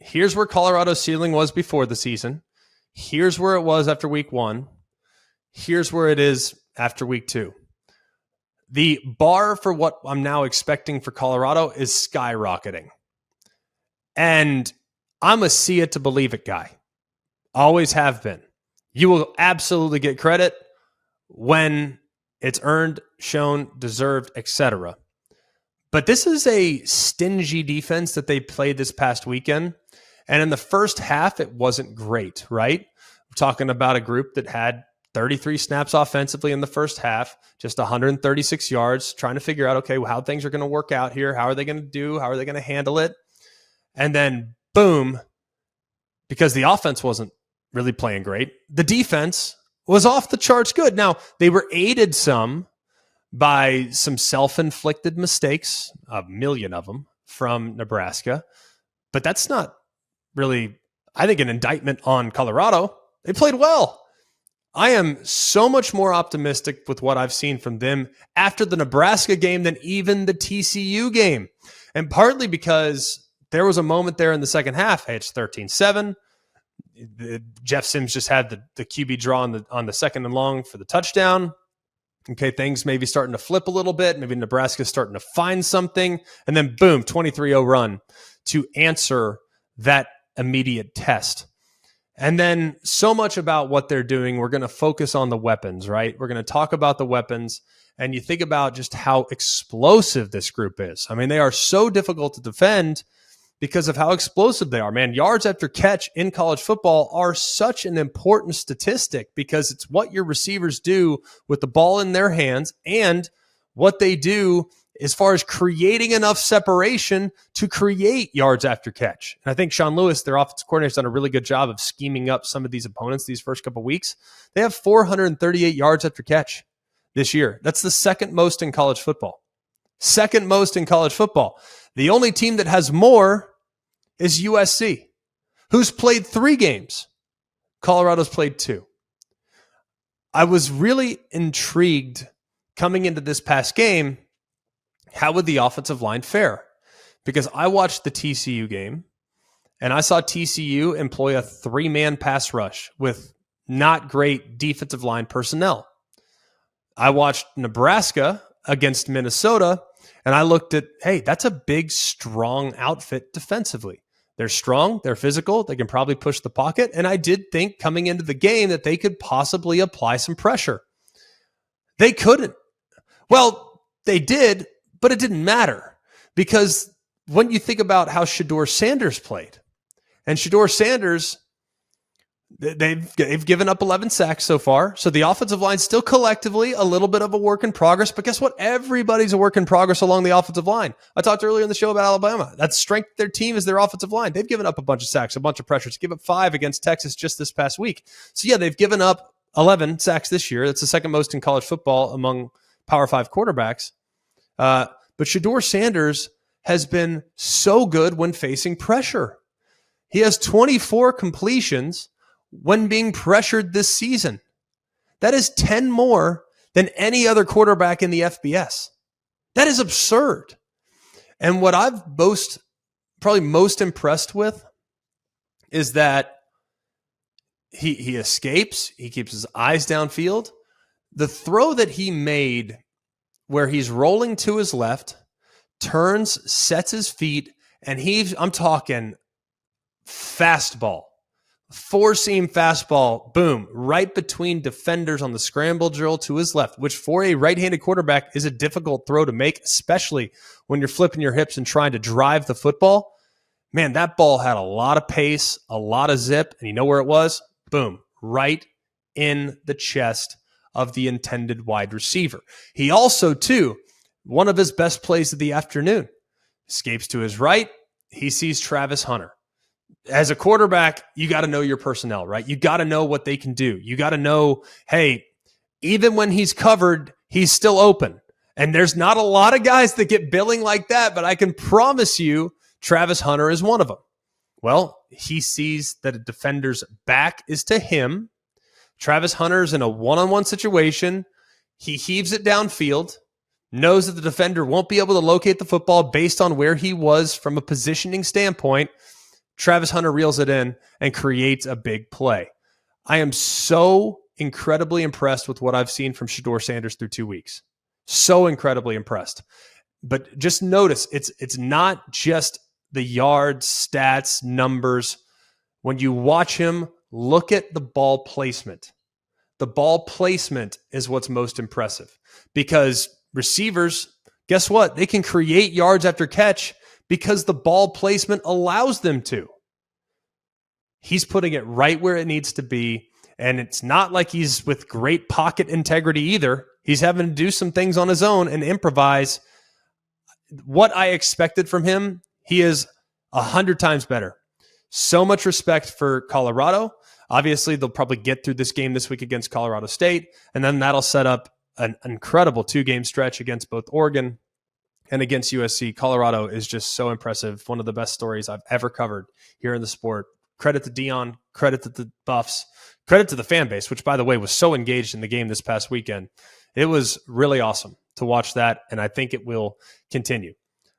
Here's where Colorado's ceiling was before the season. Here's where it was after week 1. Here's where it is after week 2. The bar for what I'm now expecting for Colorado is skyrocketing. And I'm a see it to believe it guy. Always have been. You will absolutely get credit when it's earned, shown, deserved, etc. But this is a stingy defense that they played this past weekend. And in the first half, it wasn't great, right? We're talking about a group that had 33 snaps offensively in the first half, just 136 yards, trying to figure out, okay, how things are going to work out here. How are they going to do? How are they going to handle it? And then, boom, because the offense wasn't really playing great, the defense was off the charts good. Now, they were aided some by some self-inflicted mistakes, a million of them, from Nebraska. But that's not really, I think, an indictment on Colorado. They played well. I am so much more optimistic with what I've seen from them after the Nebraska game than even the TCU game. And partly because there was a moment there in the second half. Hey, it's 13-7. Jeff Sims just had the QB draw on the second and long for the touchdown. Okay, things maybe starting to flip a little bit. Maybe Nebraska's starting to find something. And then, boom, 23-0 run to answer that immediate test. And then so much about what they're doing, we're going to focus on the weapons, right? We're going to talk about the weapons. And you think about just how explosive this group is. I mean, they are so difficult to defend because of how explosive they are. Man, yards after catch in college football are such an important statistic because it's what your receivers do with the ball in their hands and what they do as far as creating enough separation to create yards after catch. And I think Sean Lewis, their offensive coordinator, has done a really good job of scheming up some of these opponents these first couple of weeks. They have 438 yards after catch this year. That's the second most in college football. Second most in college football. The only team that has more is USC, who's played 3 games. Colorado's played 2. I was really intrigued coming into this past game. How would the offensive line fare? Because I watched the TCU game, and I saw TCU employ a 3-man pass rush with not great defensive line personnel. I watched Nebraska against Minnesota, and I looked at, hey, that's a big, strong outfit defensively. They're strong, they're physical, they can probably push the pocket, and I did think coming into the game that they could possibly apply some pressure. They couldn't. Well, they did, but it didn't matter because when you think about how Shedeur Sanders played, and Shedeur Sanders, they've given up 11 sacks so far. So the offensive line still collectively a little bit of a work in progress. But guess what? Everybody's a work in progress along the offensive line. I talked earlier in the show about Alabama. That's strength of their team is their offensive line. They've given up a bunch of sacks, a bunch of pressures. Give up 5 against Texas just this past week. So yeah, they've given up 11 sacks this year. That's the second most in college football among Power 5 quarterbacks. But Shedeur Sanders has been so good when facing pressure. He has 24 completions when being pressured this season. That is 10 more than any other quarterback in the FBS. That is absurd. And what I've probably most impressed with is that he escapes, he keeps his eyes downfield. The throw that he made where he's rolling to his left, turns, sets his feet, and I'm talking fastball. 4-seam fastball, boom, right between defenders on the scramble drill to his left, which for a right-handed quarterback is a difficult throw to make, especially when you're flipping your hips and trying to drive the football. Man, that ball had a lot of pace, a lot of zip, and you know where it was? Boom, right in the chest of the intended wide receiver. He also, too, one of his best plays of the afternoon, escapes to his right. He sees Travis Hunter. As a quarterback, you got to know your personnel, right? You got to know what they can do. You got to know, hey, even when he's covered, he's still open. And there's not a lot of guys that get billing like that, but I can promise you Travis Hunter is one of them. Well, he sees that a defender's back is to him. Travis Hunter's in a one-on-one situation. He heaves it downfield, knows that the defender won't be able to locate the football based on where he was from a positioning standpoint. Travis Hunter reels it in and creates a big play. I am so incredibly impressed with what I've seen from Shedeur Sanders through 2 weeks. So incredibly impressed. But just notice, it's not just the yards, stats, numbers. When you watch him, look at the ball placement. The ball placement is what's most impressive, because receivers, guess what? They can create yards after catch because the ball placement allows them to. He's putting it right where it needs to be, and it's not like he's with great pocket integrity either. He's having to do some things on his own and improvise. What I expected from him, he is 100 times better. So much respect for Colorado. Obviously, they'll probably get through this game this week against Colorado State, and then that'll set up an incredible 2-game stretch against both Oregon and against USC. Colorado is just so impressive. One of the best stories I've ever covered here in the sport. Credit to Dion, credit to the Buffs, credit to the fan base, which, by the way, was so engaged in the game this past weekend. It was really awesome to watch that, and I think it will continue.